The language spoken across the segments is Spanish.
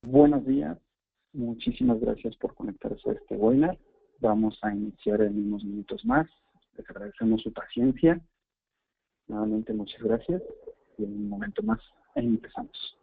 Buenos días, muchísimas gracias por conectarse a este webinar. Vamos a iniciar en unos minutos más. Les agradecemos su paciencia. Nuevamente muchas gracias y en un momento más empezamos.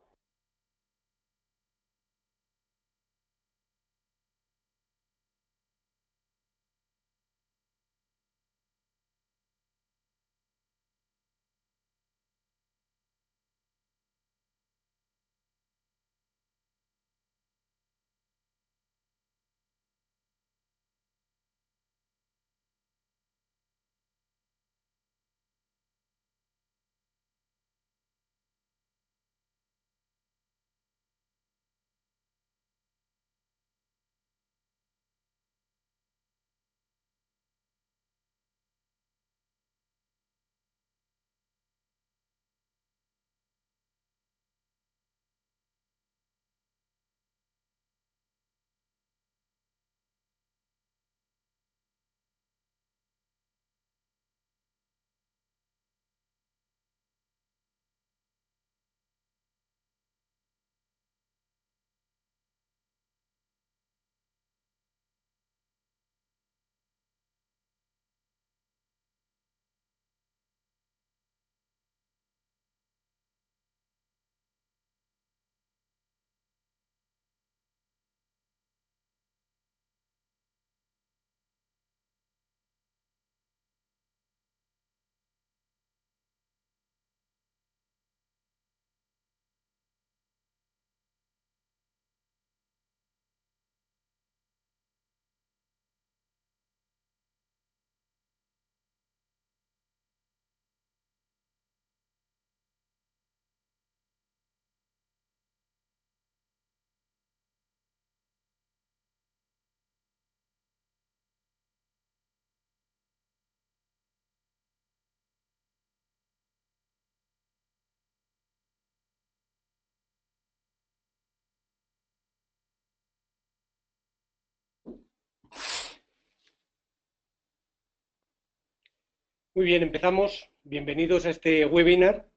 Muy bien, empezamos. Bienvenidos a este webinar.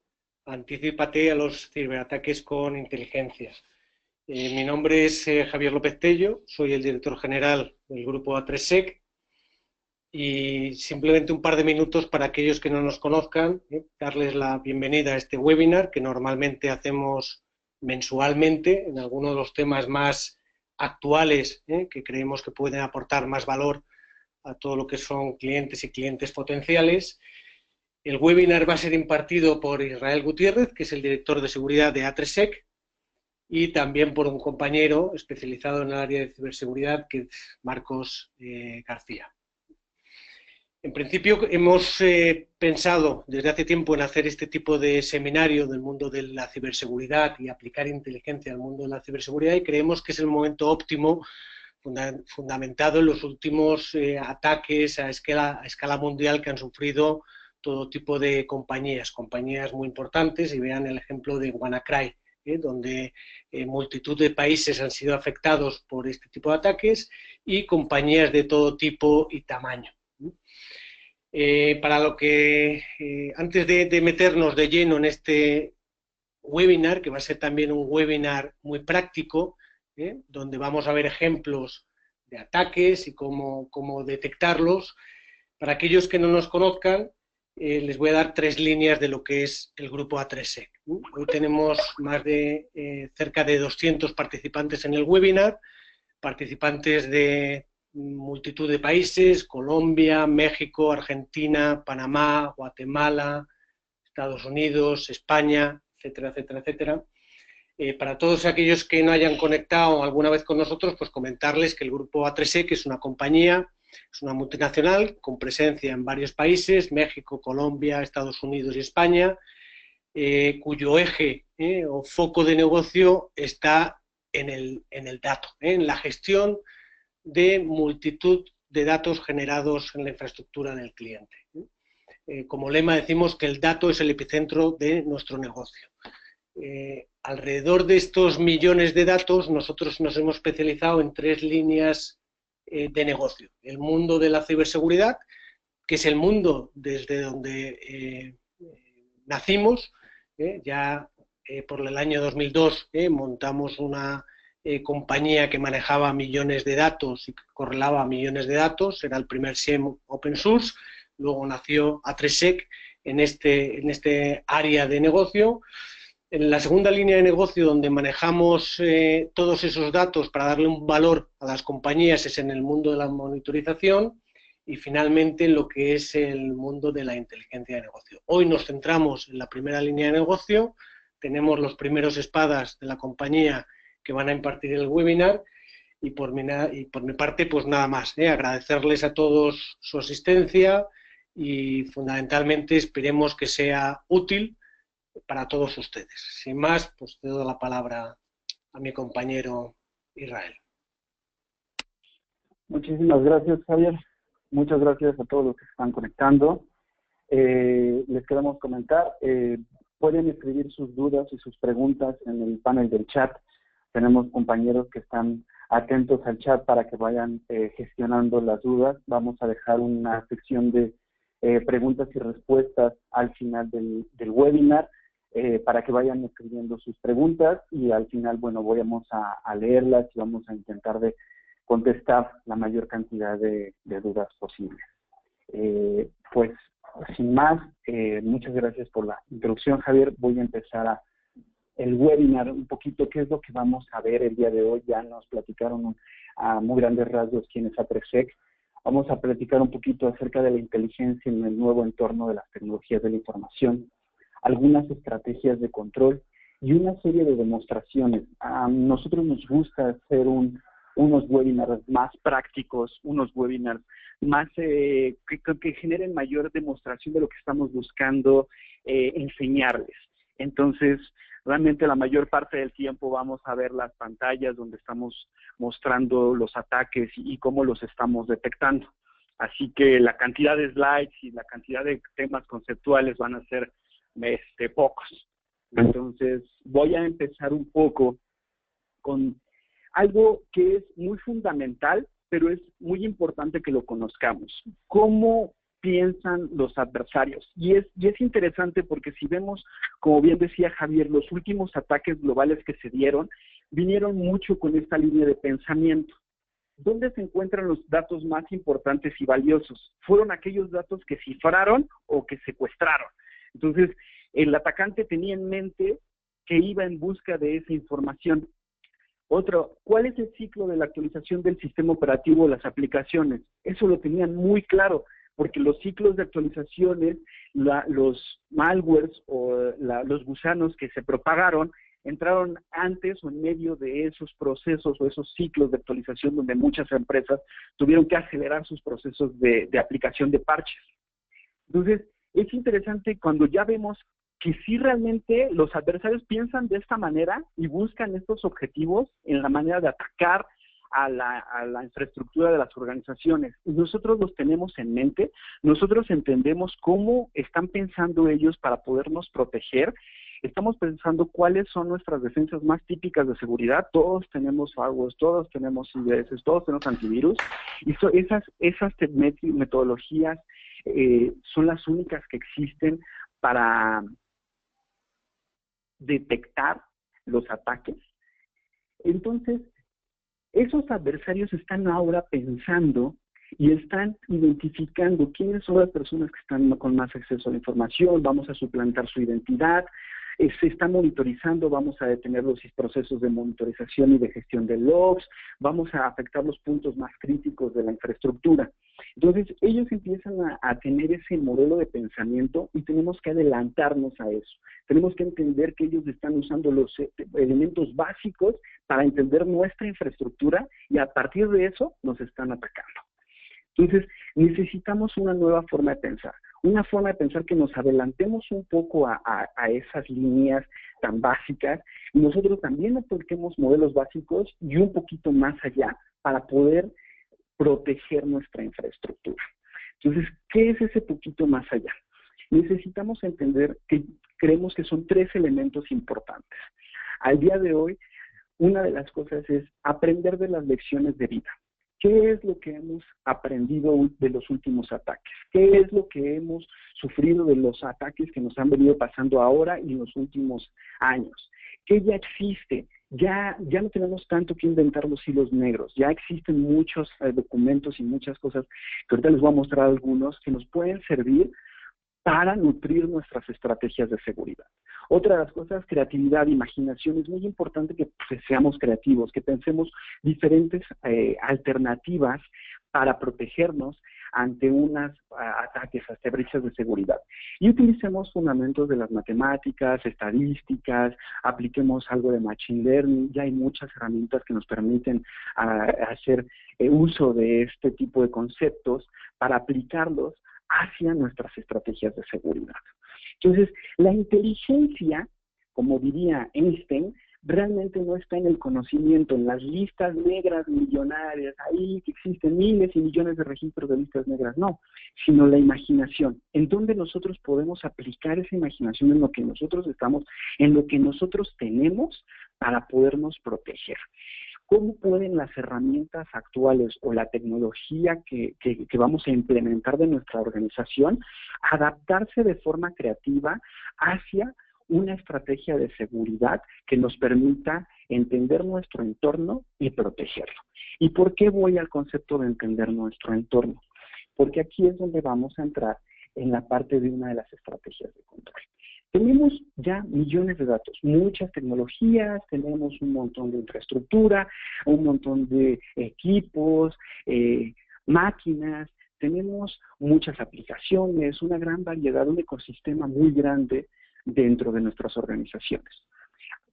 Anticípate a los ciberataques con inteligencia. Mi nombre es Javier López Tello, soy el director general del grupo A3SEC y simplemente un par de minutos para aquellos que no nos conozcan, darles la bienvenida a este webinar que normalmente hacemos mensualmente en algunos de los temas más actuales que creemos que pueden aportar más valor a todo lo que son clientes y clientes potenciales. El webinar va a ser impartido por Israel Gutiérrez, que es el director de seguridad de A3SEC, y también por un compañero especializado en el área de ciberseguridad, que es Marcos García. En principio hemos pensado desde hace tiempo en hacer este tipo de seminario del mundo de la ciberseguridad y aplicar inteligencia al mundo de la ciberseguridad, y creemos que es el momento óptimo fundamentado en los últimos ataques a escala mundial que han sufrido todo tipo de compañías muy importantes, y vean el ejemplo de WannaCry, donde multitud de países han sido afectados por este tipo de ataques y compañías de todo tipo y tamaño. Para lo que, antes de meternos de lleno en este webinar, que va a ser también un webinar muy práctico, donde vamos a ver ejemplos de ataques y cómo detectarlos. Para aquellos que no nos conozcan, les voy a dar 3 líneas de lo que es el grupo A3SEC. Hoy tenemos más de cerca de 200 participantes en el webinar, participantes de multitud de países: Colombia, México, Argentina, Panamá, Guatemala, Estados Unidos, España, etcétera, etcétera, etcétera. Para todos aquellos que no hayan conectado alguna vez con nosotros, pues comentarles que el grupo A3SEC es una compañía, es una multinacional con presencia en varios países: México, Colombia, Estados Unidos y España, cuyo eje o foco de negocio está en el dato, en la gestión de multitud de datos generados en la infraestructura del cliente. Como lema decimos que el dato es el epicentro de nuestro negocio. Alrededor de estos millones de datos, nosotros nos hemos especializado en 3 líneas de negocio. El mundo de la ciberseguridad, que es el mundo desde donde nacimos. Ya por el año 2002 montamos una compañía que manejaba millones de datos y correlaba millones de datos, era el primer SIEM open source. Luego nació A3sec en este área de negocio. En la segunda línea de negocio, donde manejamos todos esos datos para darle un valor a las compañías, es en el mundo de la monitorización. Y finalmente en lo que es el mundo de la inteligencia de negocio. Hoy nos centramos en la primera línea de negocio, tenemos los primeros espadas de la compañía que van a impartir el webinar, y por mi parte pues nada más, agradecerles a todos su asistencia y fundamentalmente esperemos que sea útil para todos ustedes. Sin más, pues te doy la palabra a mi compañero Israel. Muchísimas gracias, Javier. Muchas gracias a todos los que se están conectando. Les queremos comentar, pueden escribir sus dudas y sus preguntas en el panel del chat. Tenemos compañeros que están atentos al chat para que vayan gestionando las dudas. Vamos a dejar una sección de preguntas y respuestas al final del webinar para que vayan escribiendo sus preguntas y al final, bueno, vamos a leerlas y vamos a intentar de contestar la mayor cantidad de dudas posibles. Pues, sin más, muchas gracias por la introducción, Javier. Voy a empezar el webinar un poquito, qué es lo que vamos a ver el día de hoy. Ya nos platicaron a muy grandes rasgos quién es A3sec. Vamos a platicar un poquito acerca de la inteligencia en el nuevo entorno de las tecnologías de la información, algunas estrategias de control y una serie de demostraciones. A nosotros nos gusta hacer unos webinars más prácticos, unos webinars más que generen mayor demostración de lo que estamos buscando enseñarles. Entonces, realmente la mayor parte del tiempo vamos a ver las pantallas donde estamos mostrando los ataques y cómo los estamos detectando. Así que la cantidad de slides y la cantidad de temas conceptuales van a ser pocos. Entonces, voy a empezar un poco con algo que es muy fundamental, pero es muy importante que lo conozcamos. ¿Cómo piensan los adversarios? Y es interesante porque si vemos, como bien decía Javier, los últimos ataques globales que se dieron, vinieron mucho con esta línea de pensamiento. ¿Dónde se encuentran los datos más importantes y valiosos? Fueron aquellos datos que cifraron o que secuestraron. Entonces, el atacante tenía en mente que iba en busca de esa información. Otro, ¿cuál es el ciclo de la actualización del sistema operativo de las aplicaciones? Eso lo tenían muy claro, porque los ciclos de actualizaciones, los malwares o los gusanos que se propagaron, entraron antes o en medio de esos procesos o esos ciclos de actualización donde muchas empresas tuvieron que acelerar sus procesos de aplicación de parches. Entonces, es interesante cuando ya vemos que sí realmente los adversarios piensan de esta manera y buscan estos objetivos en la manera de atacar a la infraestructura de las organizaciones. Y nosotros los tenemos en mente, nosotros entendemos cómo están pensando ellos para podernos proteger. Estamos pensando cuáles son nuestras defensas más típicas de seguridad. Todos tenemos firewalls, todos tenemos IDS, todos tenemos antivirus. Y esas metodologías son las únicas que existen para detectar los ataques. Entonces, esos adversarios están ahora pensando y están identificando quiénes son las personas que están con más acceso a la información, vamos a suplantar su identidad, se está monitorizando, vamos a detener los procesos de monitorización y de gestión de logs, vamos a afectar los puntos más críticos de la infraestructura. Entonces, ellos empiezan a tener ese modelo de pensamiento y tenemos que adelantarnos a eso. Tenemos que entender que ellos están usando los elementos básicos para entender nuestra infraestructura y a partir de eso nos están atacando. Entonces, necesitamos una nueva forma de pensar. Una forma de pensar que nos adelantemos un poco a esas líneas tan básicas y nosotros también apliquemos modelos básicos y un poquito más allá para poder proteger nuestra infraestructura. Entonces, ¿qué es ese poquito más allá? Necesitamos entender que creemos que son 3 elementos importantes. Al día de hoy, una de las cosas es aprender de las lecciones de vida. ¿Qué es lo que hemos aprendido de los últimos ataques? ¿Qué es lo que hemos sufrido de los ataques que nos han venido pasando ahora y en los últimos años? ¿Qué ya existe? ya no tenemos tanto que inventar los hilos negros, ya existen muchos documentos y muchas cosas que ahorita les voy a mostrar algunos que nos pueden servir para nutrir nuestras estrategias de seguridad. Otra de las cosas, creatividad, imaginación. Es muy importante que pues, seamos creativos, que pensemos diferentes alternativas para protegernos ante unos ataques, ante brechas de seguridad. Y utilicemos fundamentos de las matemáticas, estadísticas, apliquemos algo de machine learning. Ya hay muchas herramientas que nos permiten hacer uso de este tipo de conceptos para aplicarlos hacia nuestras estrategias de seguridad. Entonces, la inteligencia, como diría Einstein, realmente no está en el conocimiento, en las listas negras millonarias, ahí que existen miles y millones de registros de listas negras, no, sino la imaginación, en donde nosotros podemos aplicar esa imaginación en lo que nosotros estamos, en lo que nosotros tenemos para podernos proteger. ¿Cómo pueden las herramientas actuales o la tecnología que vamos a implementar de nuestra organización adaptarse de forma creativa hacia una estrategia de seguridad que nos permita entender nuestro entorno y protegerlo? ¿Y por qué voy al concepto de entender nuestro entorno? Porque aquí es donde vamos a entrar en la parte de una de las estrategias de control. Tenemos ya millones de datos, muchas tecnologías, tenemos un montón de infraestructura, un montón de equipos, máquinas, tenemos muchas aplicaciones, una gran variedad, un ecosistema muy grande dentro de nuestras organizaciones.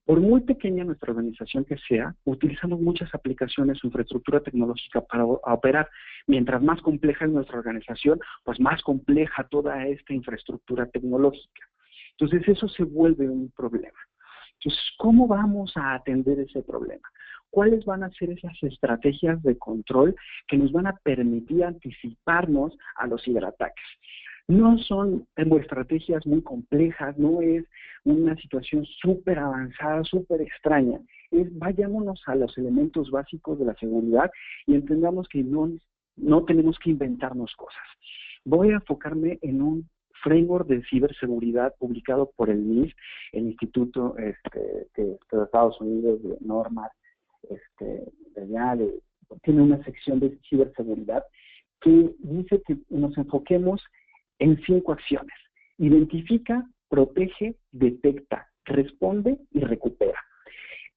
Por muy pequeña nuestra organización que sea, utilizamos muchas aplicaciones o infraestructura tecnológica para operar. Mientras más compleja es nuestra organización, pues más compleja toda esta infraestructura tecnológica. Entonces eso se vuelve un problema. Entonces, ¿cómo vamos a atender ese problema? ¿Cuáles van a ser esas estrategias de control que nos van a permitir anticiparnos a los ciberataques? No son estrategias muy complejas, no es una situación súper avanzada, súper extraña. Vayámonos a los elementos básicos de la seguridad y entendamos que no tenemos que inventarnos cosas. Voy a enfocarme en un framework de ciberseguridad publicado por el NIST, el Instituto de Estados Unidos de normas, tiene una sección de ciberseguridad que dice que nos enfoquemos en 5 acciones: identifica, protege, detecta, responde y recupera.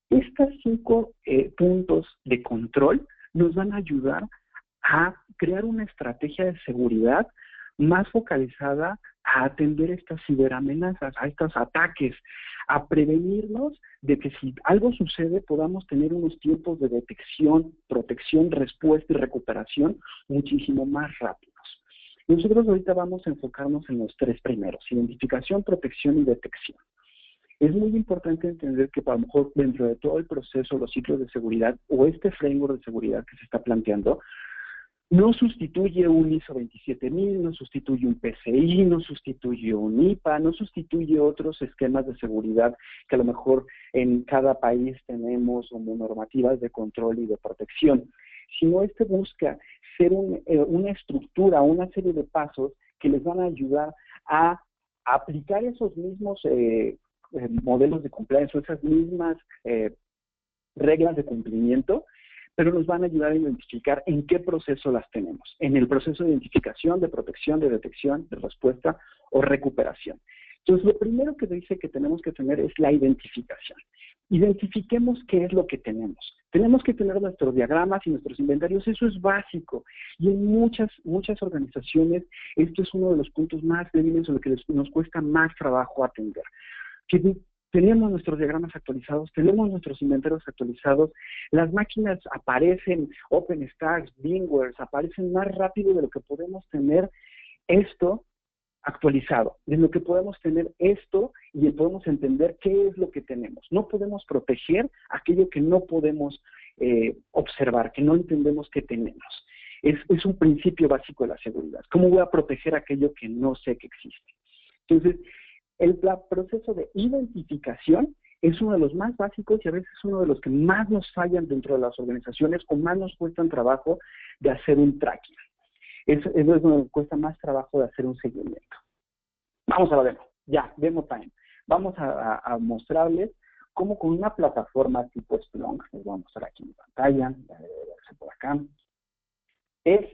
Estos 5 puntos de control nos van a ayudar a crear una estrategia de seguridad más focalizada a atender estas ciberamenazas, a estos ataques, a prevenirnos de que si algo sucede podamos tener unos tiempos de detección, protección, respuesta y recuperación muchísimo más rápidos. Nosotros ahorita vamos a enfocarnos en los 3 primeros: identificación, protección y detección. Es muy importante entender que a lo mejor dentro de todo el proceso, los ciclos de seguridad o este framework de seguridad que se está planteando, no sustituye un ISO 27000, no sustituye un PCI, no sustituye un IPA, no sustituye otros esquemas de seguridad que a lo mejor en cada país tenemos como normativas de control y de protección, sino busca ser una estructura, una serie de pasos que les van a ayudar a aplicar esos mismos modelos de compliance o esas mismas reglas de cumplimiento, pero nos van a ayudar a identificar en qué proceso las tenemos. En el proceso de identificación, de protección, de detección, de respuesta o recuperación. Entonces, lo primero que dice que tenemos que tener es la identificación. Identifiquemos qué es lo que tenemos. Tenemos que tener nuestros diagramas y nuestros inventarios, eso es básico. Y en muchas organizaciones esto es uno de los puntos más débiles o lo que nos cuesta más trabajo atender. Que tenemos nuestros diagramas actualizados, tenemos nuestros inventarios actualizados, las máquinas aparecen, OpenStack, VMware, aparecen más rápido de lo que podemos tener esto actualizado, de lo que podemos tener esto y podemos entender qué es lo que tenemos. No podemos proteger aquello que no podemos observar, que no entendemos que tenemos. Es un principio básico de la seguridad. ¿Cómo voy a proteger aquello que no sé que existe? Entonces, el proceso de identificación es uno de los más básicos y a veces uno de los que más nos fallan dentro de las organizaciones o más nos cuesta trabajo de hacer un tracking. Eso es donde nos cuesta más trabajo de hacer un seguimiento. Vamos a la demo. Ya, demo time. Vamos a mostrarles como con una plataforma tipo Splunk, les voy a mostrar aquí en mi pantalla, ya debe verse por acá, es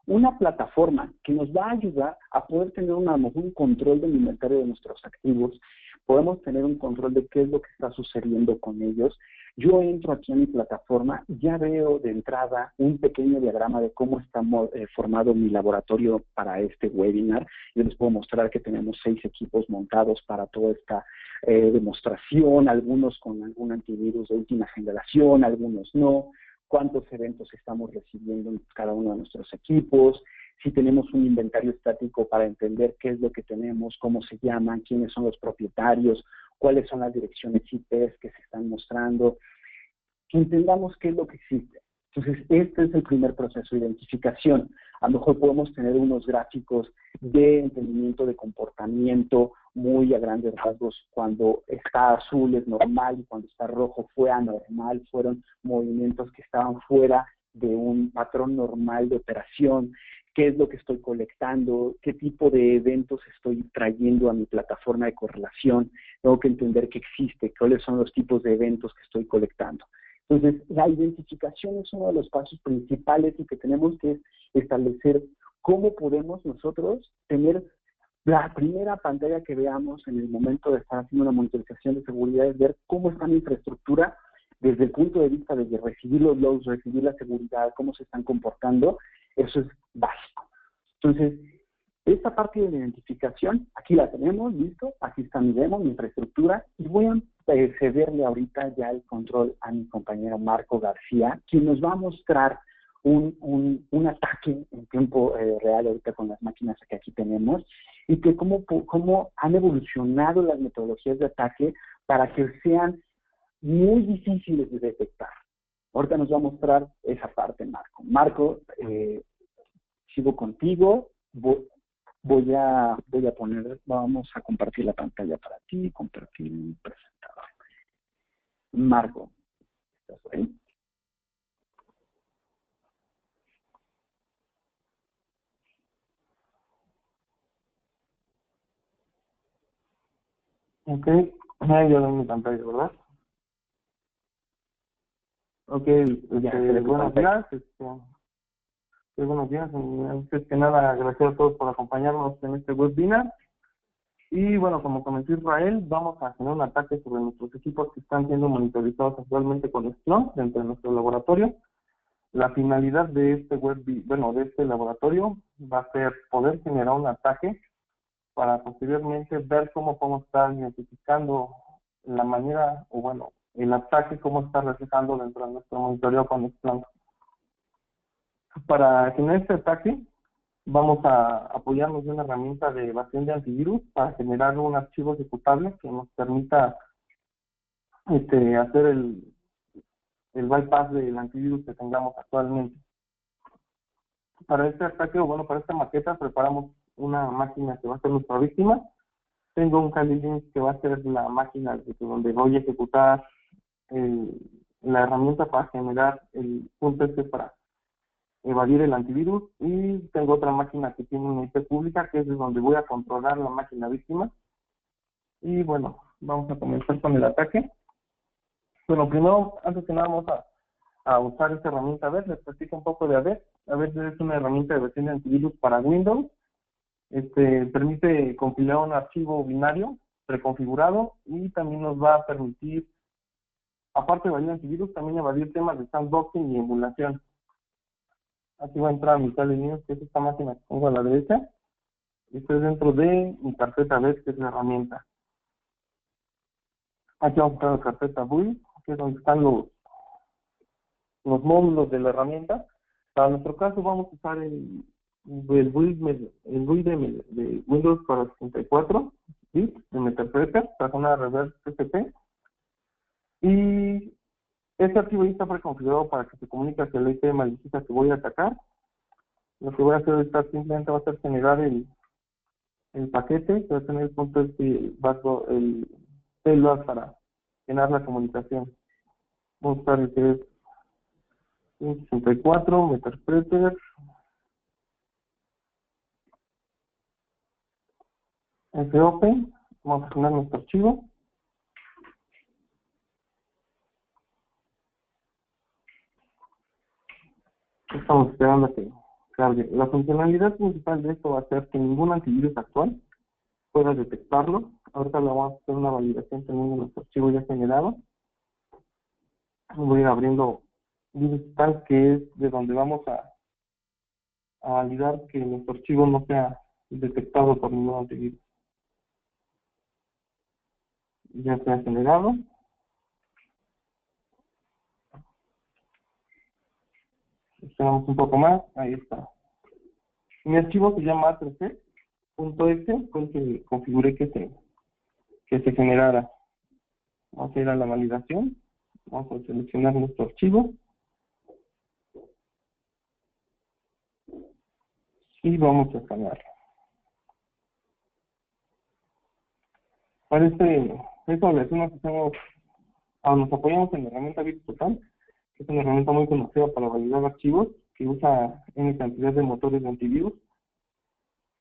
una plataforma que nos va a ayudar a poder tener un control del inventario de nuestros activos, podemos tener un control de qué es lo que está sucediendo con ellos. Yo entro aquí a mi plataforma, ya veo de entrada un pequeño diagrama de cómo está formado mi laboratorio para este webinar. Yo les puedo mostrar que tenemos 6 equipos montados para toda esta demostración, algunos con algún antivirus de última generación, algunos no, cuántos eventos estamos recibiendo en cada uno de nuestros equipos, si tenemos un inventario estático para entender qué es lo que tenemos, cómo se llaman, quiénes son los propietarios, cuáles son las direcciones IPs que se están mostrando, que entendamos qué es lo que existe. Entonces, este es el primer proceso de identificación. A lo mejor podemos tener unos gráficos de entendimiento de comportamiento muy a grandes rasgos. Cuando está azul es normal y cuando está rojo fue anormal, fueron movimientos que estaban fuera de un patrón normal de operación. ¿Qué es lo que estoy colectando? ¿Qué tipo de eventos estoy trayendo a mi plataforma de correlación? Tengo que entender que existe, cuáles son los tipos de eventos que estoy colectando. Entonces, la identificación es uno de los pasos principales y que tenemos que establecer cómo podemos nosotros tener la primera pantalla que veamos en el momento de estar haciendo una monitorización de seguridad, es ver cómo está mi infraestructura desde el punto de vista de recibir los logs, recibir la seguridad, cómo se están comportando. Eso es básico. Entonces, esta parte de la identificación, aquí la tenemos, listo, aquí está mi demo, mi infraestructura, y voy a cederle ahorita ya el control a mi compañero Marco García, quien nos va a mostrar un ataque en tiempo real ahorita con las máquinas que aquí tenemos, y que cómo han evolucionado las metodologías de ataque para que sean muy difíciles de detectar. Ahorita nos va a mostrar esa parte, Marco. Marco, sigo contigo. Voy a poner, vamos a compartir la pantalla para ti, compartir mi presentador. Marco, ¿estás ahí? Ok, ya en mi pantalla, ¿verdad? Ok, buenos días, buenos días, antes que nada agradecer a todos por acompañarnos en este webinar. Y bueno, como comentó Israel, vamos a hacer un ataque sobre nuestros equipos que están siendo monitorizados actualmente con Splunk dentro de nuestro laboratorio. La finalidad de este de este laboratorio va a ser poder generar un ataque para posteriormente ver cómo podemos estar identificando la manera, o bueno, el ataque, cómo está reflejando dentro de nuestro monitoreo con Splunk. Para generar este ataque, vamos a apoyarnos de una herramienta de evasión de antivirus para generar un archivo ejecutable que nos permita hacer el bypass del antivirus que tengamos actualmente. Para este ataque, o bueno, para esta maqueta, preparamos una máquina que va a ser nuestra víctima. Tengo un Kali Linux que va a ser la máquina donde voy a ejecutar la herramienta para generar el punto para evadir el antivirus, y tengo otra máquina que tiene una IP pública que es de donde voy a controlar la máquina víctima. Y bueno, vamos a comenzar con el ataque. Bueno, primero, antes que nada, vamos a usar esta herramienta AVER. Les platico un poco de AVER. AVER es una herramienta de versión de antivirus para Windows. Permite compilar un archivo binario preconfigurado y también nos va a permitir, aparte de evadir antivirus, también evadir temas de sandboxing y emulación. Aquí va a entrar mi Kali Linux, que es esta máquina que pongo a la derecha. Esto es dentro de mi carpeta AVER, que es la herramienta. Aquí vamos a entrar la carpeta build, que es donde están los módulos de la herramienta. Para nuestro caso vamos a usar el build de Windows para 64 bits de Meterpreter, para una reverse TCP. Y este archivo ya está preconfigurado para que se comunique hacia la IP maliciosa que voy a atacar. Lo que voy a hacer ahorita simplemente va a ser generar el paquete, que va a tener el punto el payload para llenar la comunicación. Vamos a usar el que es 64, Meterpreter, fopen, vamos a generar nuestro archivo. Estamos esperando a que cargue. La funcionalidad principal de esto va a ser que ningún antivirus actual pueda detectarlo. Ahorita le vamos a hacer una validación teniendo nuestro archivo ya generado. Voy a ir abriendo Digital, que es de donde vamos a validar que nuestro archivo no sea detectado por ningún antivirus. Ya se ha generado. Esperamos un poco más. Ahí está. Mi archivo se llama a3c.exe, fue el que configuré que se generara. Vamos a ir a la validación. Vamos a seleccionar nuestro archivo. Y vamos a escanearlo. Para esta validación nos apoyamos en la herramienta BitTotal, que es una herramienta muy conocida para validar archivos, que usa N cantidad de motores de antivirus.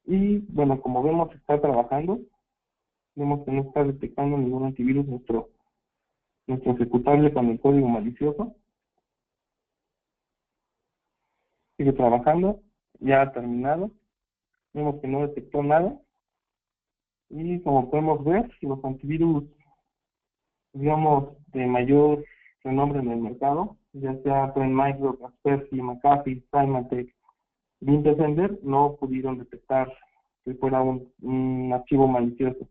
Y bueno, como vemos, está trabajando. Vemos que no está detectando ningún antivirus nuestro ejecutable con el código malicioso. Sigue trabajando, ya ha terminado. Vemos que no detectó nada. Y como podemos ver, los antivirus, digamos, de mayor renombre en el mercado, ya sea Trend Micro, Kaspersky, McAfee, Symantec, Bitdefender, no pudieron detectar que fuera un archivo malicioso.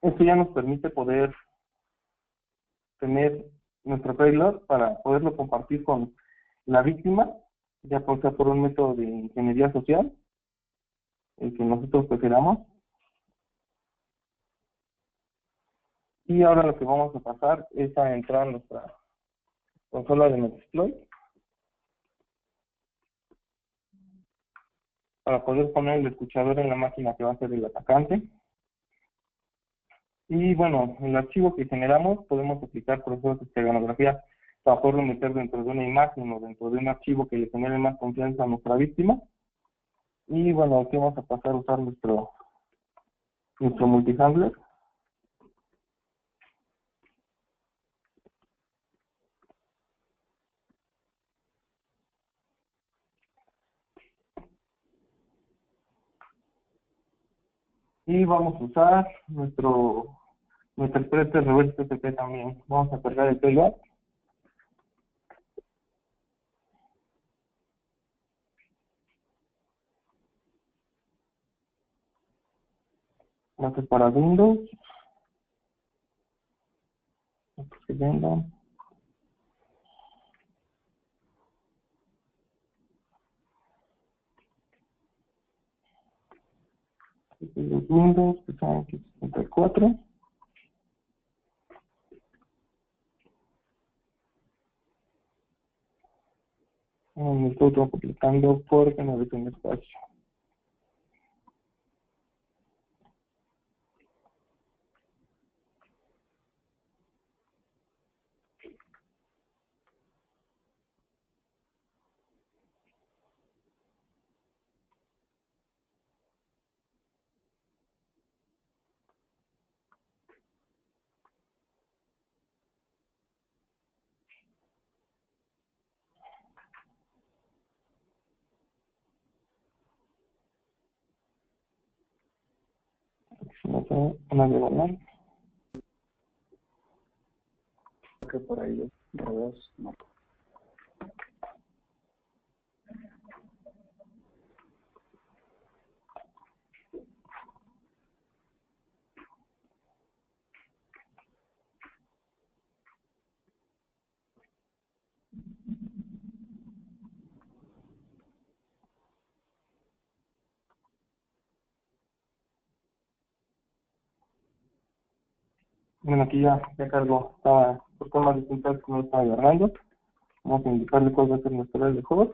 Esto ya nos permite poder tener nuestro payload para poderlo compartir con la víctima, ya sea por un método de ingeniería social, el que nosotros prefiramos. Y ahora lo que vamos a pasar es a entrar a nuestra consola de Metasploit para poder poner el escuchador en la máquina que va a ser el atacante. Y bueno, el archivo que generamos podemos aplicar procesos de esteganografía para poderlo meter dentro de una imagen o dentro de un archivo que le genere más confianza a nuestra víctima. Y bueno, aquí vamos a pasar a usar nuestro multihandler. Y vamos a usar nuestro interpreter reverse TCP también. Vamos a cargar el payload. Vamos para Windows. Escribiendo. Los Windows, que son X64. Me estoy completando porque no tengo espacio. Si no tengo una diagonal. Que por ahí rodeos, no. Bueno, aquí ya cargó. Estaba por temas de sintaxis que no estaba agarrando. Vamos a indicarle cuál va a ser nuestra red de host.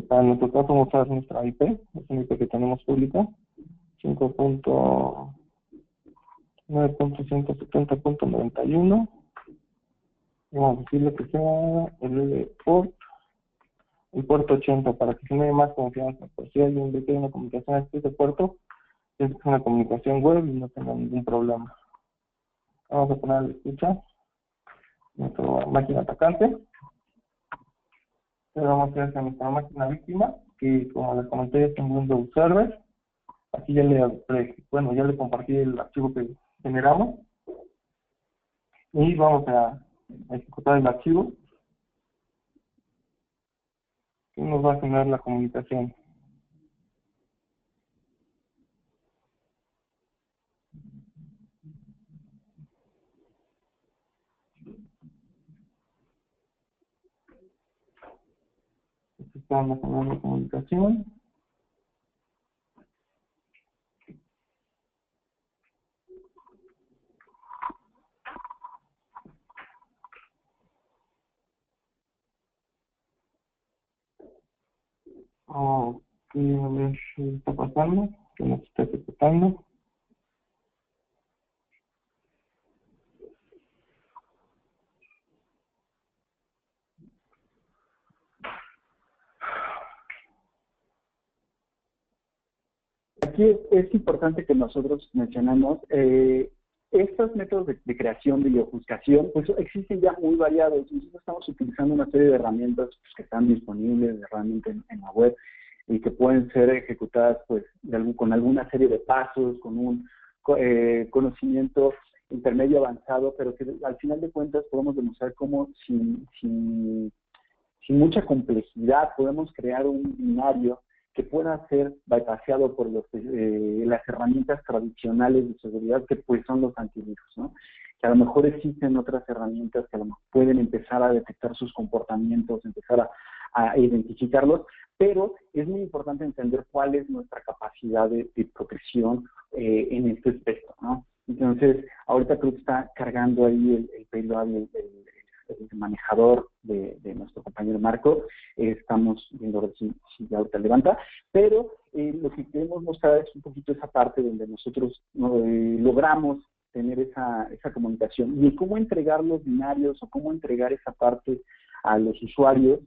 Para nuestro caso vamos a usar nuestra IP, es una IP que tenemos pública, 5.9.170.91. Y vamos a decirle que sea el puerto 80 para que se me dé más confianza. Por si alguien ve que hay una comunicación a este puerto, es una comunicación web y no tenga ningún problema. Vamos a poner a la escucha nuestra máquina atacante. Le vamos a ir hacia nuestra máquina víctima, que como les comenté es un Windows Server. Aquí ya le compartí el archivo que generamos. Y vamos a ejecutar el archivo. Y nos va a generar la comunicación. Estamos generando la comunicación. Ok, a ver qué está pasando, que nos está ejecutando. Aquí es importante que nosotros mencionemos estos métodos de creación de biofuscación, pues existen ya muy variados. Nosotros estamos utilizando una serie de herramientas pues, que están disponibles realmente en la web y que pueden ser ejecutadas pues con alguna serie de pasos, con un conocimiento intermedio avanzado, pero que al final de cuentas podemos demostrar cómo sin mucha complejidad podemos crear un binario que pueda ser bypassado por las herramientas tradicionales de seguridad que pues son los antivirus, ¿no? Que a lo mejor existen otras herramientas que a lo mejor pueden empezar a detectar sus comportamientos, empezar a identificarlos, pero es muy importante entender cuál es nuestra capacidad de protección en este aspecto, ¿no? Entonces, ahorita creo que está cargando ahí el payload, el manejador de nuestro compañero Marco. Estamos viendo a ver si ya ahorita levanta, pero lo que queremos mostrar es un poquito esa parte donde nosotros logramos tener esa comunicación y cómo entregar los binarios o cómo entregar esa parte a los usuarios.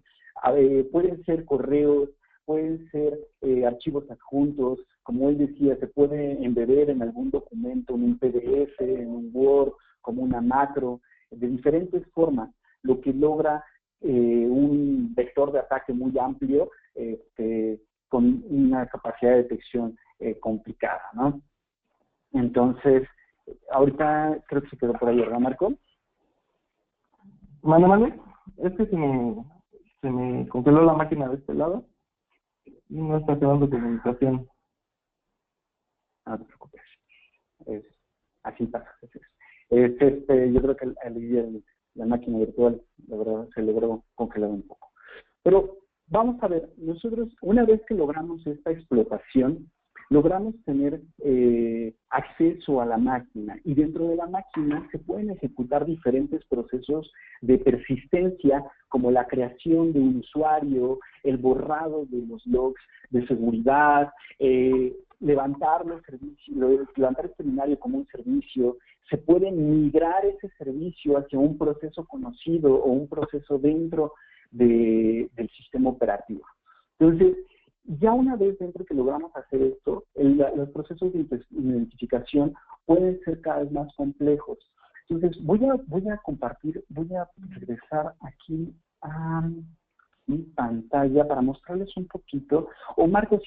Pueden ser correos, pueden ser archivos adjuntos, como él decía, se puede embeber en algún documento, en un PDF, en un Word, como una macro, de diferentes formas, lo que logra un vector de ataque muy amplio con una capacidad de detección complicada, ¿no? Entonces, ahorita creo que se quedó por ahí, ¿verdad, Marco? Mande. Es que se me congeló la máquina de este lado y no está quedando comunicación. No te preocupes. Así pasa. Yo creo que la máquina virtual, la verdad, se logró congelar un poco. Pero vamos a ver, nosotros, una vez que logramos esta explotación, logramos tener acceso a la máquina, y dentro de la máquina se pueden ejecutar diferentes procesos de persistencia, como la creación de un usuario, el borrado de los logs de seguridad, levantar los servicios, levantar este binario como un servicio. Se puede migrar ese servicio hacia un proceso conocido o un proceso dentro del sistema operativo. Entonces, ya una vez dentro que logramos hacer esto, los procesos de identificación pueden ser cada vez más complejos. Entonces, voy a compartir, voy a regresar aquí a mi pantalla para mostrarles un poquito. O Marcos,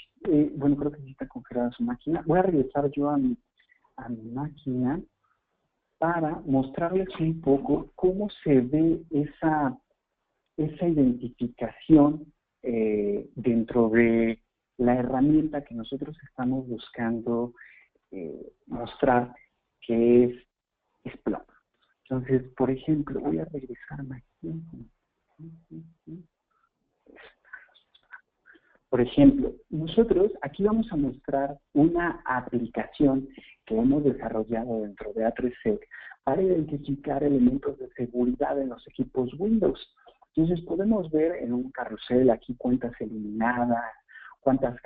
bueno, creo que sí está congelada su máquina. Voy a regresar yo a mi máquina para mostrarles un poco cómo se ve esa identificación dentro de la herramienta que nosotros estamos buscando mostrar, que es Splunk. Entonces, por ejemplo, voy a regresarme aquí. Por ejemplo, nosotros aquí vamos a mostrar una aplicación que hemos desarrollado dentro de A3Sec para identificar elementos de seguridad en los equipos Windows. Entonces podemos ver en un carrusel aquí cuentas eliminadas, cuántas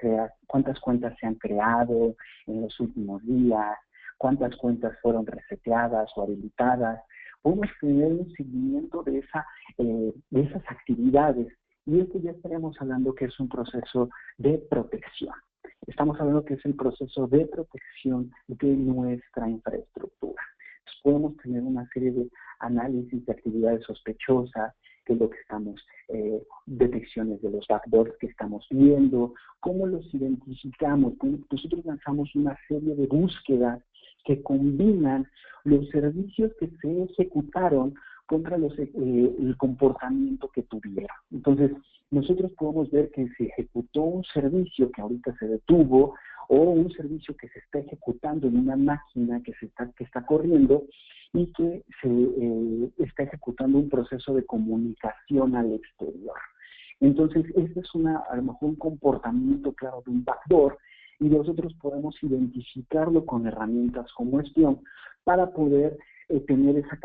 cuentas se han creado en los últimos días, cuántas cuentas fueron reseteadas o habilitadas. Podemos tener un seguimiento de esas actividades. Y esto ya estaremos hablando que es un proceso de protección. Estamos hablando que es el proceso de protección de nuestra infraestructura. Entonces, podemos tener una serie de análisis de actividades sospechosas qué es lo que estamos, detecciones de los backdoors que estamos viendo, cómo los identificamos. Nosotros lanzamos una serie de búsquedas que combinan los servicios que se ejecutaron contra el comportamiento que tuvieron. Entonces, nosotros podemos ver que se ejecutó un servicio que ahorita se detuvo, o un servicio que se está ejecutando en una máquina que está corriendo y que se está ejecutando un proceso de comunicación al exterior. Entonces, este es a lo mejor un comportamiento claro de un backdoor, y nosotros podemos identificarlo con herramientas como Splunk para poder tener esa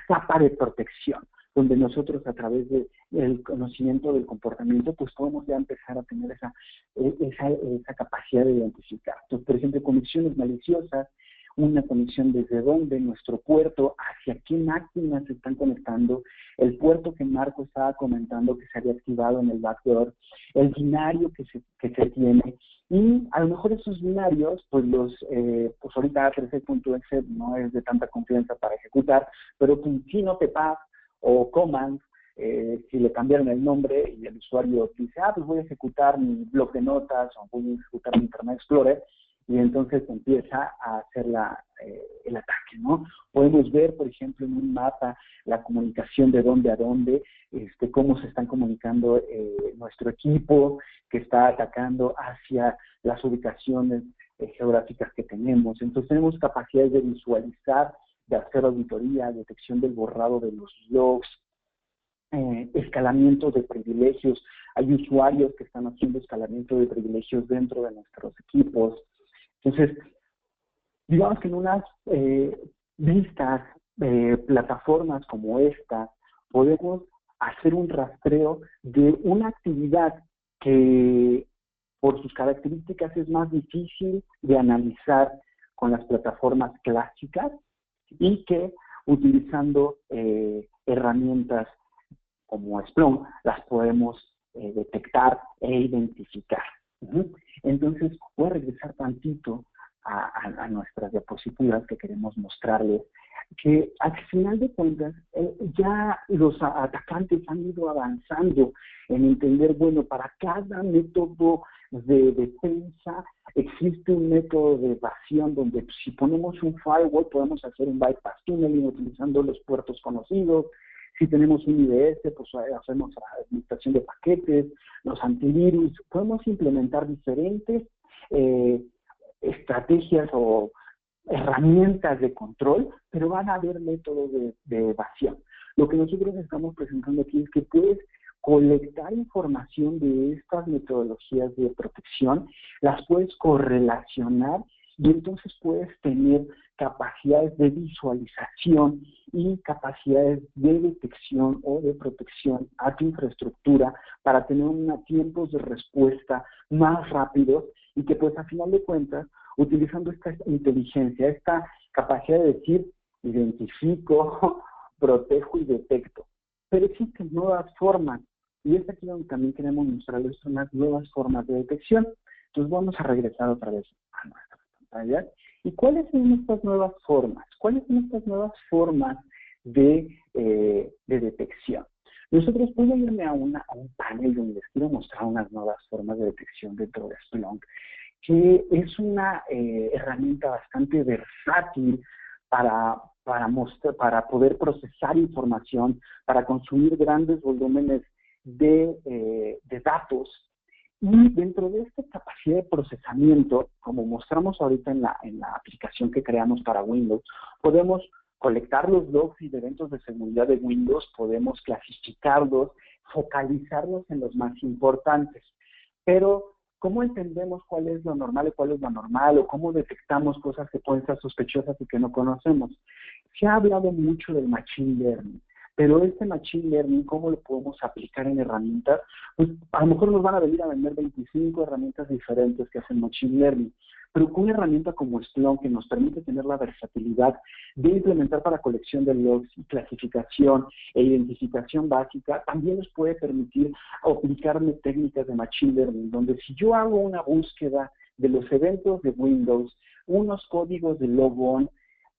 capa de protección, donde nosotros a través del conocimiento del comportamiento, pues podemos ya empezar a tener esa capacidad de identificar. Entonces, por ejemplo, conexiones maliciosas, una conexión desde dónde, nuestro puerto, hacia qué máquinas se están conectando, el puerto que Marco estaba comentando que se había activado en el backdoor, el binario que se tiene, y a lo mejor esos binarios, pues pues ahorita 13.exe no es de tanta confianza para ejecutar, pero pues ChinoTPAth o Command, si le cambiaron el nombre y el usuario dice, pues voy a ejecutar mi blog de notas o voy a ejecutar mi Internet Explorer, y entonces empieza a hacer el ataque, ¿no? Podemos ver, por ejemplo, en un mapa la comunicación de dónde a dónde, cómo se están comunicando nuestro equipo que está atacando hacia las ubicaciones geográficas que tenemos. Entonces tenemos capacidades de visualizar, de hacer auditoría, detección del borrado de los logs, escalamiento de privilegios. Hay usuarios que están haciendo escalamiento de privilegios dentro de nuestros equipos. Entonces, digamos que en unas vistas, plataformas como esta, podemos hacer un rastreo de una actividad que por sus características es más difícil de analizar con las plataformas clásicas, y que utilizando herramientas como Splunk las podemos detectar e identificar. Entonces, voy a regresar tantito a nuestras diapositivas que queremos mostrarles, que al final de cuentas ya los atacantes han ido avanzando en entender, bueno, para cada método de defensa existe un método de evasión donde si ponemos un firewall podemos hacer un bypass tunneling utilizando los puertos conocidos. Si tenemos un IDS, pues hacemos la administración de paquetes, los antivirus. Podemos implementar diferentes estrategias o herramientas de control, pero van a haber métodos de evasión. Lo que nosotros estamos presentando aquí es que puedes colectar información de estas metodologías de protección, las puedes correlacionar y entonces puedes tener capacidades de visualización y capacidades de detección o de protección a tu infraestructura para tener tiempos de respuesta más rápidos y que pues a final de cuentas, utilizando esta inteligencia, esta capacidad de decir, identifico, protejo y detecto. Pero existen nuevas formas y es aquí donde también queremos mostrarles unas nuevas formas de detección. Entonces vamos a regresar otra vez a nuestra pantalla. ¿Y cuáles son estas nuevas formas? ¿Cuáles son estas nuevas formas de detección? Nosotros voy a irme a un panel donde les quiero mostrar unas nuevas formas de detección dentro de Splunk, que es una herramienta bastante versátil para poder procesar información, para consumir grandes volúmenes de datos. Y dentro de esta capacidad de procesamiento, como mostramos ahorita en la aplicación que creamos para Windows, podemos colectar los logs y de eventos de seguridad de Windows, podemos clasificarlos, focalizarlos en los más importantes. Pero, ¿cómo entendemos cuál es lo normal y cuál es lo anormal? ¿O cómo detectamos cosas que pueden ser sospechosas y que no conocemos? Se ha hablado mucho del Machine Learning. Pero este Machine Learning, ¿cómo lo podemos aplicar en herramientas? Pues a lo mejor nos van a venir a vender 25 herramientas diferentes que hacen Machine Learning, pero con una herramienta como Splunk que nos permite tener la versatilidad de implementar para colección de logs y clasificación e identificación básica, también nos puede permitir aplicarle técnicas de Machine Learning, donde si yo hago una búsqueda de los eventos de Windows, unos códigos de logon,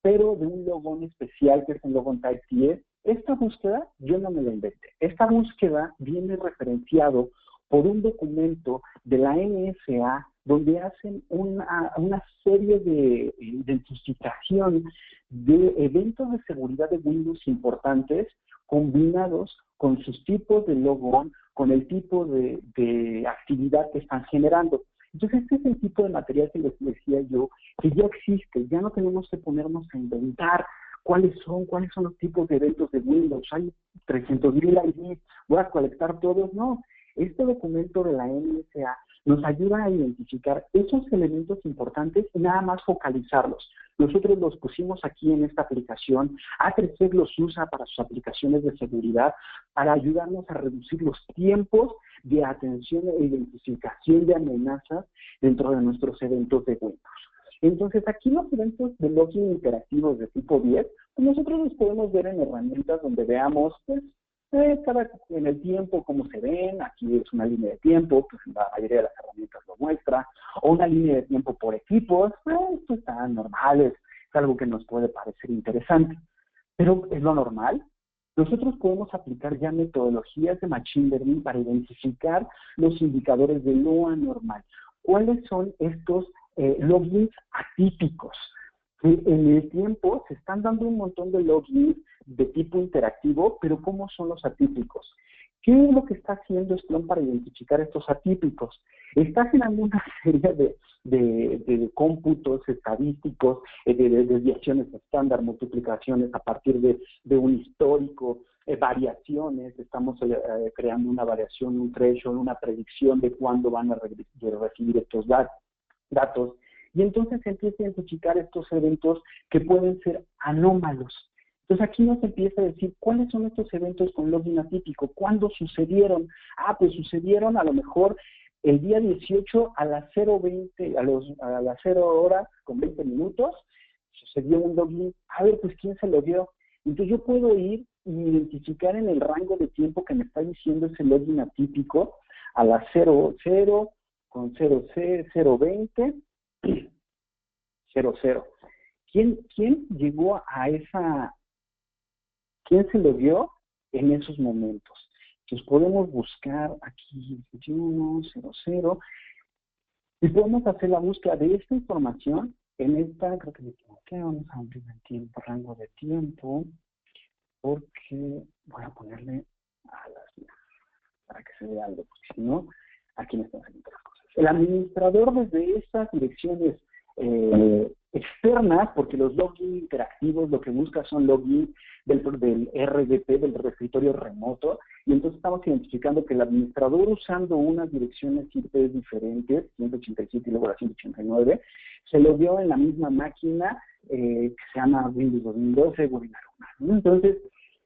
pero de un logon especial que es un logon Type 10, Esta búsqueda yo no me la inventé. Esta búsqueda viene referenciado por un documento de la NSA donde hacen una serie de identificación de eventos de seguridad de Windows importantes combinados con sus tipos de logón, con el tipo de actividad que están generando. Entonces, este es el tipo de material que les decía yo, que ya existe, ya no tenemos que ponernos a inventar cuáles son los tipos de eventos de Windows. Hay 300,000 IDs, voy a colectar todos. No, este documento de la NSA nos ayuda a identificar esos elementos importantes y nada más focalizarlos. Nosotros los pusimos aquí en esta aplicación. A3C los usa para sus aplicaciones de seguridad, para ayudarnos a reducir los tiempos de atención e identificación de amenazas dentro de nuestros eventos de Windows. Entonces, aquí los eventos de login interactivos de tipo 10, pues nosotros los podemos ver en herramientas donde veamos, pues, en el tiempo cómo se ven. Aquí es una línea de tiempo, pues la mayoría de las herramientas lo muestra, o una línea de tiempo por equipos. Esto está normal, es algo que nos puede parecer interesante, pero ¿es lo normal? Nosotros podemos aplicar ya metodologías de Machine Learning para identificar los indicadores de lo anormal. ¿Cuáles son estos logins atípicos? En el tiempo se están dando un montón de logins de tipo interactivo, pero ¿cómo son los atípicos? ¿Qué es lo que está haciendo Splunk para identificar estos atípicos? Está generando una serie de cómputos estadísticos, de desviaciones estándar, multiplicaciones a partir de un histórico, variaciones. Estamos creando una variación, un threshold, una predicción de cuándo van a recibir estos datos. Y entonces se empieza a identificar estos eventos que pueden ser anómalos. Entonces aquí nos empieza a decir cuáles son estos eventos con login atípico, cuándo sucedieron. Pues sucedieron a lo mejor el día 18 a las 0:20, a las 0 horas con 20 minutos, sucedió un login. Pues ¿quién se lo dio? Entonces yo puedo ir y identificar en el rango de tiempo que me está diciendo ese login atípico a las 00 con 0:20, 00. ¿Quién llegó a esa? ¿Quién se lo dio en esos momentos? Entonces podemos buscar aquí 21, 00, y podemos hacer la búsqueda de esta información en esta, creo que me equivoqué, vamos a abrir el tiempo, rango de tiempo, porque voy a ponerle a las para que se vea algo, porque si no, aquí me están saliendo las cosas. El administrador desde estas direcciones externas, porque los login interactivos lo que busca son login del RDP, del escritorio remoto, y entonces estamos identificando que el administrador, usando unas direcciones IP diferentes, 187 y luego la 189, se logueó en la misma máquina que se llama Windows 2012, Webinar 1. Entonces,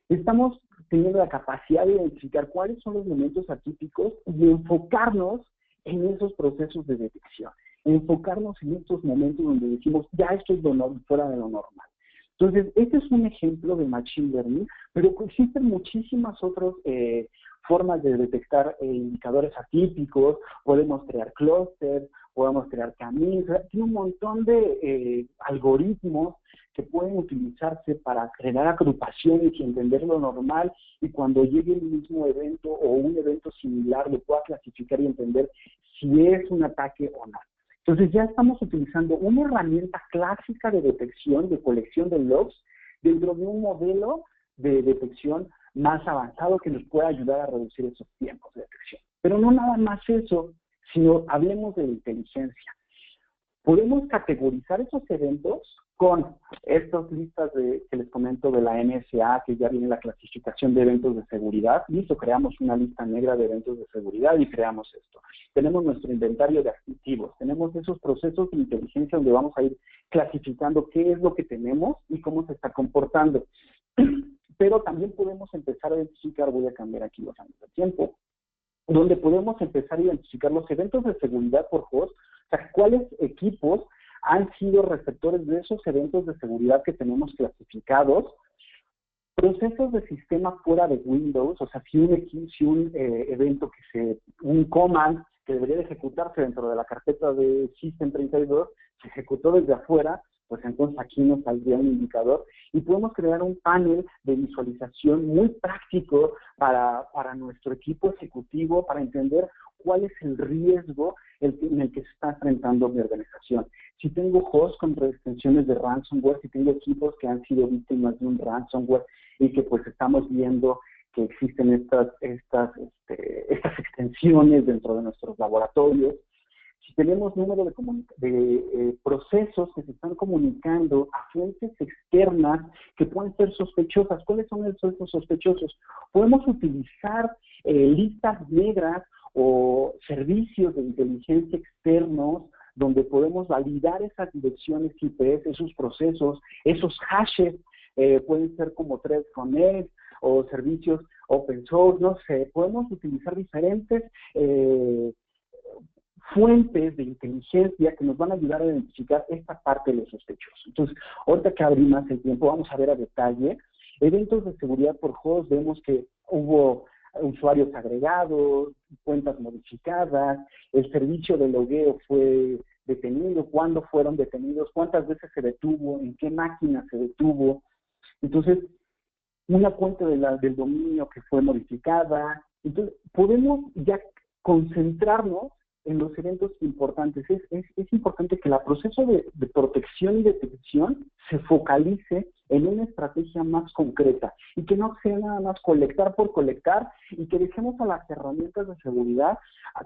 estamos teniendo la capacidad de identificar cuáles son los momentos atípicos y enfocarnos en esos procesos de detección, enfocarnos en estos momentos donde decimos, ya esto es fuera de lo normal. Entonces, este es un ejemplo de Machine Learning, pero existen muchísimas otras formas de detectar indicadores atípicos. Podemos crear clústeres, podemos crear caminos, tiene un montón de algoritmos que pueden utilizarse para generar agrupaciones y entender lo normal, y cuando llegue el mismo evento o un evento similar lo pueda clasificar y entender si es un ataque o no. Entonces ya estamos utilizando una herramienta clásica de detección, de colección de logs, dentro de un modelo de detección más avanzado que nos pueda ayudar a reducir esos tiempos de detección. Pero no nada más eso, sino hablemos de la inteligencia. Podemos categorizar esos eventos con estas listas que les comento de la NSA, que ya viene la clasificación de eventos de seguridad. Listo, creamos una lista negra de eventos de seguridad y creamos esto. Tenemos nuestro inventario de activos, tenemos esos procesos de inteligencia donde vamos a ir clasificando qué es lo que tenemos y cómo se está comportando. Pero también podemos empezar a identificar, voy a cambiar aquí los años de tiempo, donde podemos empezar a identificar los eventos de seguridad por host, o sea, cuáles equipos han sido receptores de esos eventos de seguridad que tenemos clasificados, procesos de sistema fuera de Windows, o sea, si un evento un command que debería de ejecutarse dentro de la carpeta de System32 se ejecutó desde afuera, pues entonces aquí nos saldría un indicador y podemos crear un panel de visualización muy práctico para nuestro equipo ejecutivo, para entender cuál es el riesgo en el que se está enfrentando mi organización. Si tengo hosts con extensiones de ransomware, si tengo equipos que han sido víctimas de un ransomware y que pues estamos viendo que existen estas extensiones dentro de nuestros laboratorios, si tenemos número de procesos que se están comunicando a fuentes externas que pueden ser sospechosas. ¿Cuáles son esos sospechosos? Podemos utilizar listas negras o servicios de inteligencia externos donde podemos validar esas direcciones IP, esos procesos, esos hashes, pueden ser como Thread Connect o servicios open source, no sé, podemos utilizar diferentes fuentes de inteligencia que nos van a ayudar a identificar esta parte de los sospechosos. Entonces, ahorita que abrí más el tiempo, vamos a ver a detalle. Eventos de seguridad por host, vemos que hubo usuarios agregados, cuentas modificadas, el servicio de logueo fue detenido, cuándo fueron detenidos, cuántas veces se detuvo, en qué máquina se detuvo. Entonces, una cuenta del dominio que fue modificada. Entonces, podemos ya concentrarnos en los eventos importantes. Es importante que el proceso de protección y detección se focalice en una estrategia más concreta y que no sea nada más colectar por colectar y que dejemos a las herramientas de seguridad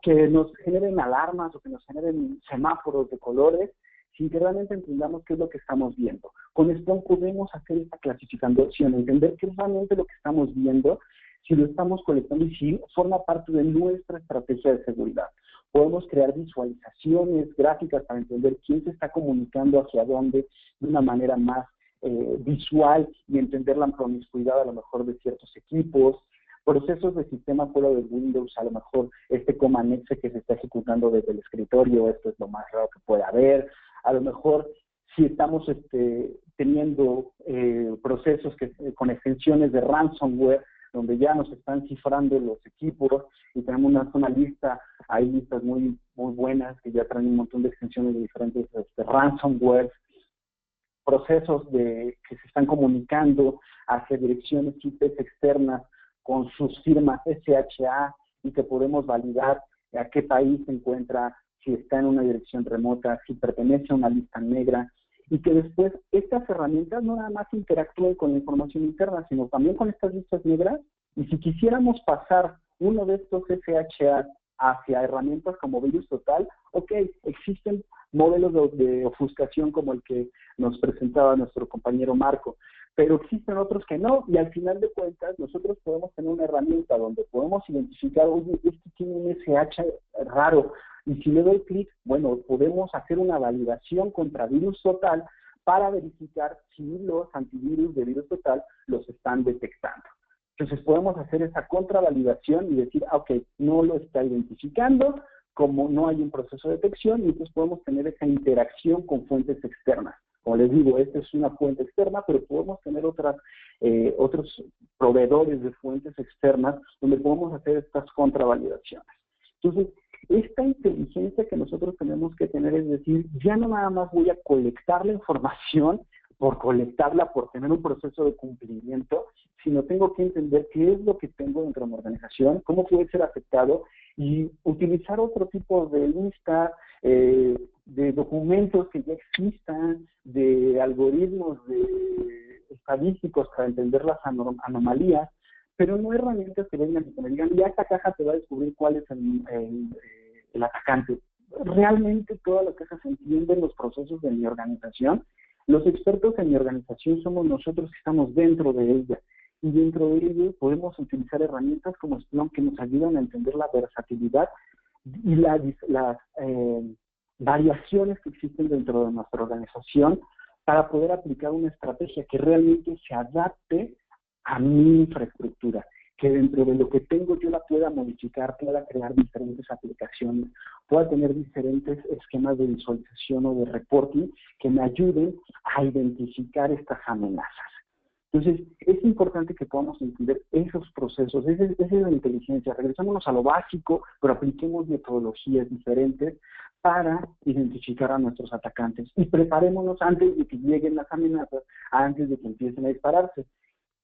que nos generen alarmas o que nos generen semáforos de colores sin que realmente entendamos qué es lo que estamos viendo. Con Splunk podemos hacer esta clasificación, entender qué es realmente lo que estamos viendo, si lo estamos colectando y si forma parte de nuestra estrategia de seguridad. Podemos crear visualizaciones gráficas para entender quién se está comunicando hacia dónde de una manera más visual y entender la promiscuidad a lo mejor de ciertos equipos, procesos de sistema fuera de Windows, a lo mejor command exe que se está ejecutando desde el escritorio, esto es lo más raro que puede haber, a lo mejor si estamos teniendo procesos con extensiones de ransomware, donde ya nos están cifrando los equipos y tenemos una lista, hay listas muy buenas que ya traen un montón de extensiones de diferentes ransomware, procesos que se están comunicando hacia direcciones IP externas con sus firmas SHA y que podemos validar a qué país se encuentra, si está en una dirección remota, si pertenece a una lista negra, y que después estas herramientas no nada más interactúen con la información interna, sino también con estas listas negras, y si quisiéramos pasar uno de estos SHA hacia herramientas como Virus Total, ok, existen modelos de ofuscación como el que nos presentaba nuestro compañero Marco, pero existen otros que no, y al final de cuentas nosotros podemos tener una herramienta donde podemos identificar, oye, este tiene un SH raro, y si le doy clic, bueno, podemos hacer una validación contra Virus Total para verificar si los antivirus de Virus Total los están detectando. Entonces podemos hacer esa contravalidación y decir, ok, no lo está identificando, como no hay un proceso de detección, y entonces podemos tener esa interacción con fuentes externas. Como les digo, esta es una fuente externa, pero podemos tener otros proveedores de fuentes externas donde podemos hacer estas contravalidaciones. Entonces, esta inteligencia que nosotros tenemos que tener es decir, ya no nada más voy a colectar la información por colectarla, por tener un proceso de cumplimiento, sino tengo que entender qué es lo que tengo dentro de mi organización, cómo puede ser afectado y utilizar otro tipo de lista, de documentos que ya existan, de algoritmos estadísticos para entender las anomalías, pero no herramientas que vengan y que me digan, ya esta caja te va a descubrir cuál es el atacante. Realmente todas las cajas entienden los procesos de mi organización. Los expertos en mi organización somos nosotros que estamos dentro de ella. Y dentro de ello podemos utilizar herramientas como Splunk que nos ayudan a entender la versatilidad y las variaciones que existen dentro de nuestra organización para poder aplicar una estrategia que realmente se adapte a mi infraestructura, que dentro de lo que tengo yo la pueda modificar, pueda crear diferentes aplicaciones, pueda tener diferentes esquemas de visualización o de reporting que me ayuden a identificar estas amenazas. Entonces, es importante que podamos entender esos procesos, esa es la inteligencia. Regresémonos a lo básico, pero apliquemos metodologías diferentes para identificar a nuestros atacantes. Y preparémonos antes de que lleguen las amenazas, antes de que empiecen a dispararse.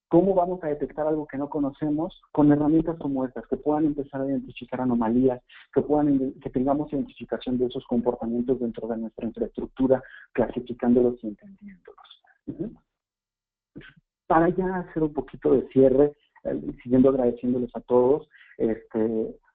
¿Cómo vamos a detectar algo que no conocemos? Con herramientas como estas, que puedan empezar a identificar anomalías, que tengamos identificación de esos comportamientos dentro de nuestra infraestructura, clasificándolos y entendiéndolos. Para ya hacer un poquito de cierre, siguiendo agradeciéndoles a todos,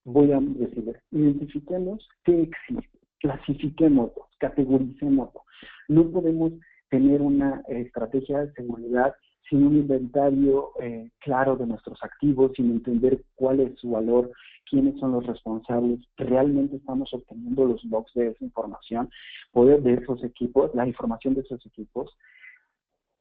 voy a decirles, identifiquemos qué existe, clasifiquémoslo, categoricémoslo. No podemos tener una estrategia de seguridad sin un inventario claro de nuestros activos, sin entender cuál es su valor, quiénes son los responsables, realmente estamos obteniendo los logs de esa información, poder de esos equipos, la información de esos equipos.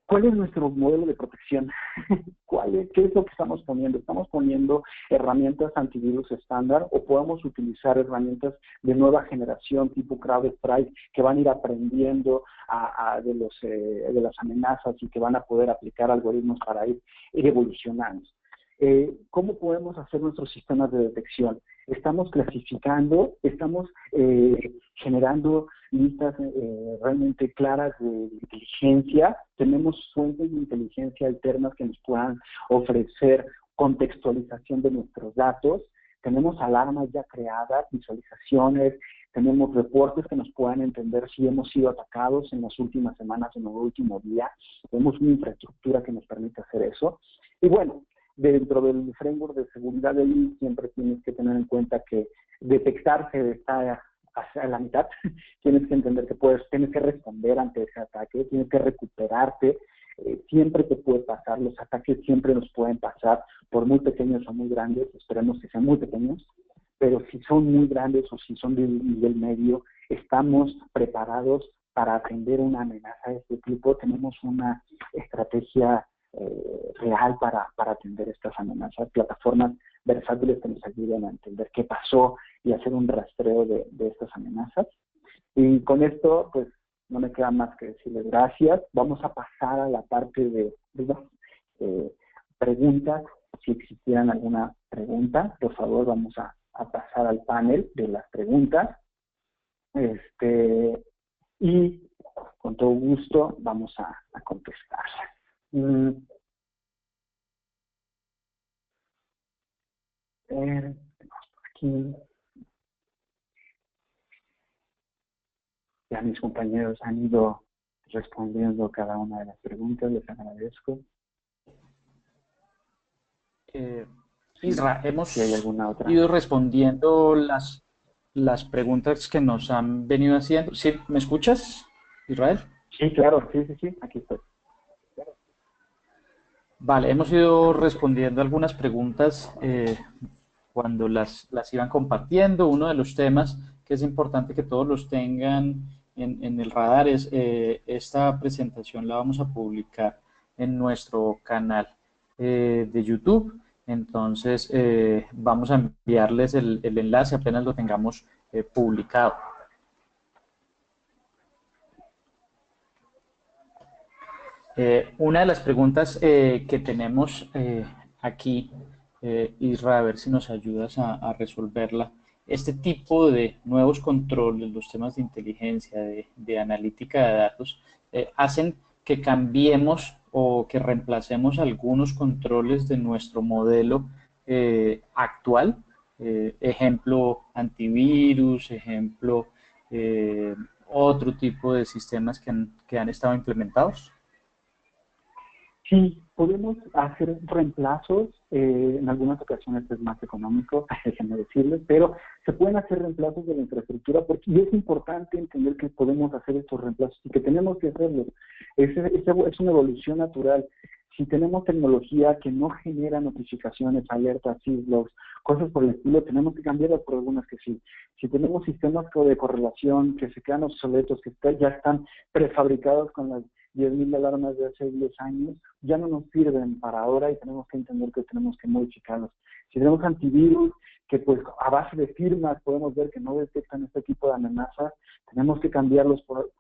¿Cuál es nuestro modelo de protección? ¿Qué es lo que estamos poniendo? ¿Estamos poniendo herramientas antivirus estándar o podemos utilizar herramientas de nueva generación tipo CrowdStrike que van a ir aprendiendo de las amenazas y que van a poder aplicar algoritmos para ir evolucionando? ¿Cómo podemos hacer nuestros sistemas de detección? Estamos clasificando, estamos generando listas realmente claras de inteligencia, tenemos fuentes de inteligencia alternas que nos puedan ofrecer contextualización de nuestros datos, tenemos alarmas ya creadas, visualizaciones, tenemos reportes que nos puedan entender si hemos sido atacados en las últimas semanas, en el último día, tenemos una infraestructura que nos permite hacer eso. Y bueno, dentro del framework de seguridad del INS siempre tienes que tener en cuenta que detectarse está hacia la mitad, tienes que entender que tienes que responder ante ese ataque, tienes que recuperarte, siempre te puede pasar, los ataques siempre nos pueden pasar, por muy pequeños o muy grandes, esperemos que sean muy pequeños, pero si son muy grandes o si son de nivel medio, estamos preparados para atender una amenaza de este tipo, tenemos una estrategia real para atender estas amenazas, plataformas versátiles que nos ayuden a entender qué pasó y hacer un rastreo de estas amenazas. Y con esto, pues, no me queda más que decirles gracias. Vamos a pasar a la parte de preguntas. Si existieran alguna pregunta, por favor, vamos a pasar al panel de las preguntas. Y con todo gusto vamos a contestarlas. Tenemos por aquí. Ya mis compañeros han ido respondiendo cada una de las preguntas, les agradezco. Isra, hemos si hay alguna otra. ido respondiendo las preguntas que nos han venido haciendo. ¿Sí? ¿Me escuchas, Israel? Sí, claro, sí, aquí estoy. Vale, hemos ido respondiendo algunas preguntas cuando las iban compartiendo. Uno de los temas que es importante que todos los tengan en el radar es esta presentación la vamos a publicar en nuestro canal de YouTube. Entonces vamos a enviarles el enlace apenas lo tengamos publicado. Una de las preguntas que tenemos aquí, Isra, a ver si nos ayudas a resolverla. Este tipo de nuevos controles, los temas de inteligencia, de analítica de datos, hacen que cambiemos o que reemplacemos algunos controles de nuestro modelo actual. Ejemplo, antivirus, ejemplo, otro tipo de sistemas que han estado implementados. Sí, podemos hacer reemplazos, en algunas ocasiones es más económico, déjenme decirles, pero se pueden hacer reemplazos de la infraestructura y es importante entender que podemos hacer estos reemplazos y que tenemos que hacerlos. Es una evolución natural. Si tenemos tecnología que no genera notificaciones, alertas, syslogs, cosas por el estilo, tenemos que cambiarlas por algunas que sí. Si tenemos sistemas de correlación que se quedan obsoletos, que ya están prefabricados con las 10.000 alarmas de hace 10 años, ya no nos sirven para ahora y tenemos que entender que tenemos que modificarlos. Si tenemos antivirus, que pues a base de firmas podemos ver que no detectan este tipo de amenazas, tenemos que cambiarlos por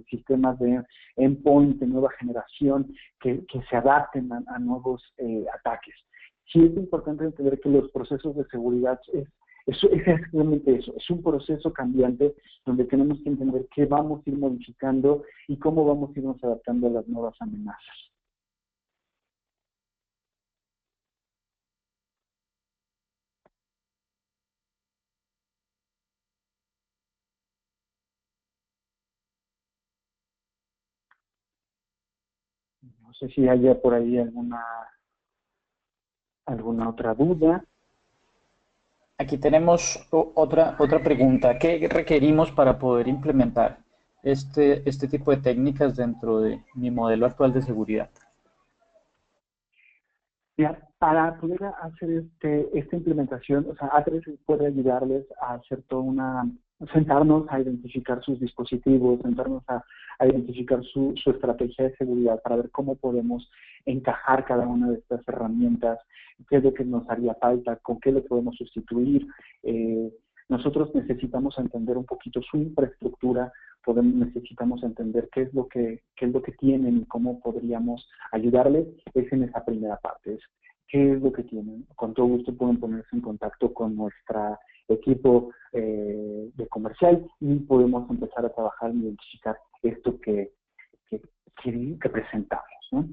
sistemas de endpoint de nueva generación que se adapten a nuevos ataques. Sí es importante entender que los procesos de seguridad es exactamente eso, es un proceso cambiante donde tenemos que entender qué vamos a ir modificando y cómo vamos a irnos adaptando a las nuevas amenazas. No sé si haya por ahí alguna otra duda. Aquí tenemos otra pregunta. ¿Qué requerimos para poder implementar este tipo de técnicas dentro de mi modelo actual de seguridad? Ya, para poder hacer esta implementación, o sea, A3 puede ayudarles a hacer sentarnos a identificar sus dispositivos, sentarnos a identificar su estrategia de seguridad para ver cómo podemos encajar cada una de estas herramientas, qué es lo que nos haría falta, con qué lo podemos sustituir. Nosotros necesitamos entender un poquito su infraestructura, necesitamos entender qué es lo que tienen y cómo podríamos ayudarles. Es en esa primera parte, es qué es lo que tienen. Con todo gusto pueden ponerse en contacto con nuestro equipo de comercial y podemos empezar a trabajar y identificar esto que presentamos, ¿no?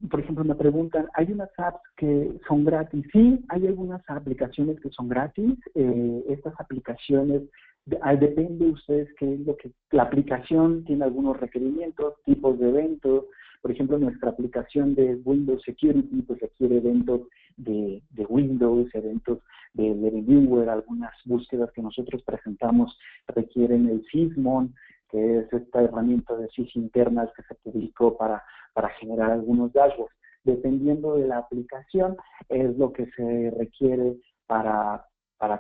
Por ejemplo, me preguntan, ¿hay unas apps que son gratis? Sí, hay algunas aplicaciones que son gratis. Estas aplicaciones, depende de ustedes qué es lo que... La aplicación tiene algunos requerimientos, tipos de eventos. Por ejemplo, nuestra aplicación de Windows Security pues requiere eventos de Windows, eventos de reviewer, algunas búsquedas que nosotros presentamos requieren el Sysmon, que es esta herramienta de SIS internas que se publicó para generar algunos dashboards. Dependiendo de la aplicación, es lo que se requiere para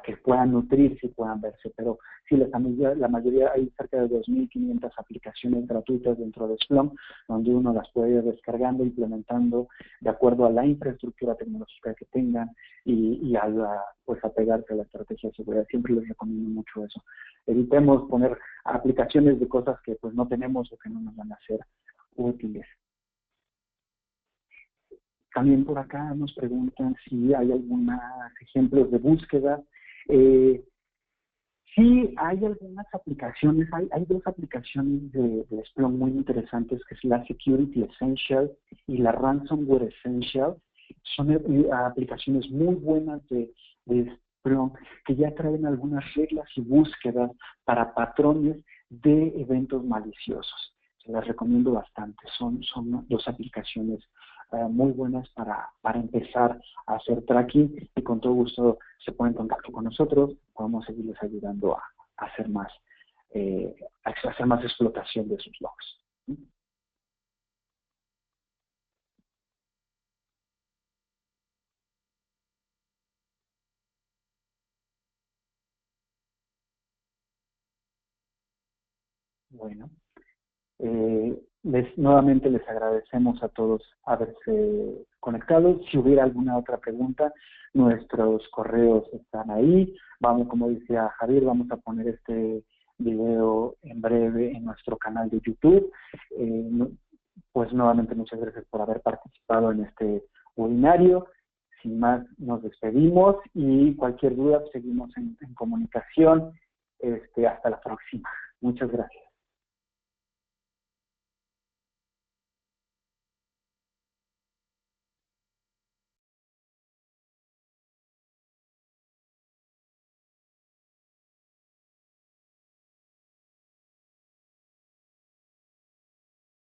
que puedan nutrirse y puedan verse. Pero sí, la mayoría, hay cerca de 2.500 aplicaciones gratuitas dentro de Splunk, donde uno las puede ir descargando, implementando de acuerdo a la infraestructura tecnológica que tengan y pues apegarse a la estrategia de seguridad. Siempre les recomiendo mucho eso. Evitemos poner aplicaciones de cosas que pues no tenemos o que no nos van a ser útiles. También por acá nos preguntan si hay algunos ejemplos de búsqueda. Sí, hay algunas aplicaciones, hay dos aplicaciones de Splunk muy interesantes, que es la Security Essential y la Ransomware Essential. Son aplicaciones muy buenas de Splunk que ya traen algunas reglas y búsquedas para patrones de eventos maliciosos. Se las recomiendo bastante. Son dos aplicaciones muy buenas para empezar a hacer tracking y con todo gusto se ponen en contacto con nosotros, podemos seguirles ayudando a hacer más explotación de sus logs. Bueno, nuevamente les agradecemos a todos haberse conectado. Si hubiera alguna otra pregunta, nuestros correos están ahí. Como decía Javier, vamos a poner este video en breve en nuestro canal de YouTube. Pues nuevamente muchas gracias por haber participado en este webinario. Sin más, nos despedimos y cualquier duda seguimos en comunicación. Hasta la próxima. Muchas gracias.